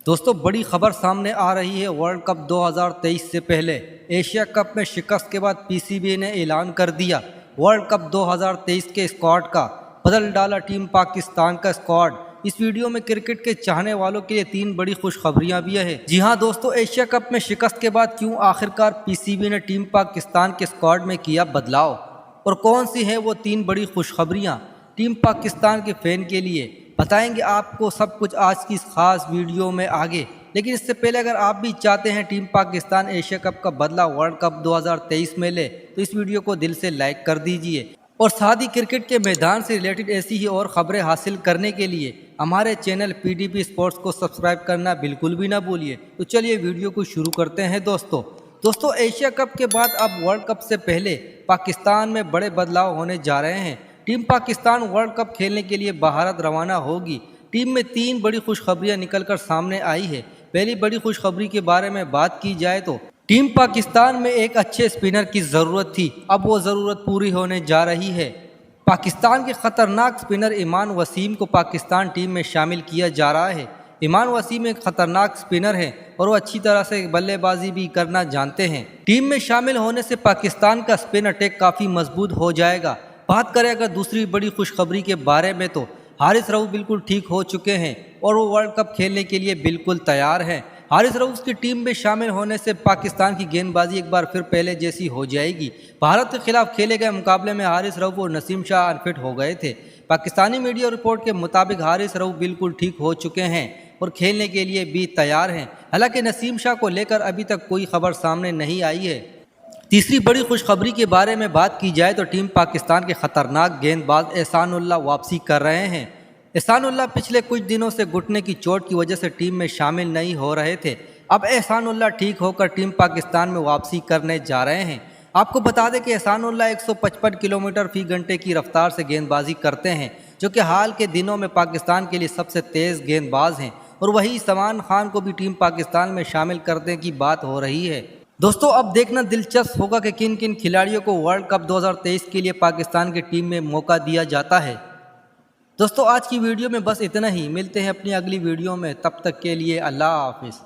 دوستوں بڑی خبر سامنے آ رہی ہے۔ ورلڈ کپ 2023 سے پہلے ایشیا کپ میں شکست کے بعد پی سی بی نے اعلان کر دیا ورلڈ کپ 2023 کے اسکواڈ کا، بدل ڈالا ٹیم پاکستان کا اسکواڈ۔ اس ویڈیو میں کرکٹ کے چاہنے والوں کے لیے 3 بڑی خوشخبریاں بھی ہیں۔ جی ہاں دوستوں، ایشیا کپ میں شکست کے بعد کیوں آخرکار پی سی بی نے ٹیم پاکستان کے اسکواڈ میں کیا بدلاؤ، اور کون سی ہیں وہ 3 بڑی خوشخبریاں ٹیم پاکستان کے فین کے لیے، بتائیں گے آپ کو سب کچھ آج کی اس خاص ویڈیو میں آگے۔ لیکن اس سے پہلے اگر آپ بھی چاہتے ہیں ٹیم پاکستان ایشیا کپ کا بدلہ ورلڈ کپ 2023 میں لے تو اس ویڈیو کو دل سے لائک کر دیجئے، اور ساتھ ہی کرکٹ کے میدان سے ریلیٹڈ ایسی ہی اور خبریں حاصل کرنے کے لیے ہمارے channel P D P sports کو سبسکرائب کرنا بالکل بھی نہ بھولیے۔ تو چلیے ویڈیو کو شروع کرتے ہیں دوستوں ایشیا کپ کے بعد اب ورلڈ کپ سے پہلے پاکستان میں بڑے بدلاؤ ہونے جا رہے ہیں۔ ٹیم پاکستان ورلڈ کپ کھیلنے کے لیے بھارت روانہ ہوگی۔ ٹیم میں 3 بڑی خوشخبریاں نکل کر سامنے آئی ہے۔ پہلی بڑی خوشخبری کے بارے میں بات کی جائے تو ٹیم پاکستان میں ایک اچھے اسپنر کی ضرورت تھی، اب وہ ضرورت پوری ہونے جا رہی ہے۔ پاکستان کے خطرناک اسپنر ایمان وسیم کو پاکستان ٹیم میں شامل کیا جا رہا ہے۔ ایمان وسیم ایک خطرناک اسپنر ہے اور وہ اچھی طرح سے بلے بازی بھی کرنا جانتے ہیں۔ ٹیم میں شامل ہونے سے پاکستان کا اسپن اٹیک کافی مضبوط ہو جائے گا۔ بات کریں اگر دوسری بڑی خوشخبری کے بارے میں تو حارث رؤف بالکل ٹھیک ہو چکے ہیں اور وہ ورلڈ کپ کھیلنے کے لیے بالکل تیار ہیں۔ حارث رؤف کی ٹیم میں شامل ہونے سے پاکستان کی گیند بازی ایک بار پھر پہلے جیسی ہو جائے گی۔ بھارت کے خلاف کھیلے گئے مقابلے میں حارث رؤف اور نسیم شاہ انفٹ ہو گئے تھے۔ پاکستانی میڈیا رپورٹ کے مطابق حارث رؤف بالکل ٹھیک ہو چکے ہیں اور کھیلنے کے لیے بھی تیار ہیں۔ حالانکہ نسیم شاہ کو لے کر ابھی تک کوئی خبر سامنے نہیں آئی ہے۔ تیسری بڑی خوشخبری کے بارے میں بات کی جائے تو ٹیم پاکستان کے خطرناک گیند باز احسان اللہ واپسی کر رہے ہیں۔ احسان اللہ پچھلے کچھ دنوں سے گھٹنے کی چوٹ کی وجہ سے ٹیم میں شامل نہیں ہو رہے تھے۔ اب احسان اللہ ٹھیک ہو کر ٹیم پاکستان میں واپسی کرنے جا رہے ہیں۔ آپ کو بتا دیں کہ احسان اللہ 155 کلومیٹر فی گھنٹے کی رفتار سے گیند بازی کرتے ہیں، جو کہ حال کے دنوں میں پاکستان کے لیے سب سے تیز گیند باز ہیں، اور وہی سلمان خان کو بھی ٹیم پاکستان میں شامل کرنے کی بات ہو رہی ہے۔ دوستوں اب دیکھنا دلچسپ ہوگا کہ کن کن کھلاڑیوں کو ورلڈ کپ 2023 کے لیے پاکستان کی ٹیم میں موقع دیا جاتا ہے۔ دوستوں آج کی ویڈیو میں بس اتنا ہی، ملتے ہیں اپنی اگلی ویڈیو میں، تب تک کے لیے اللہ حافظ۔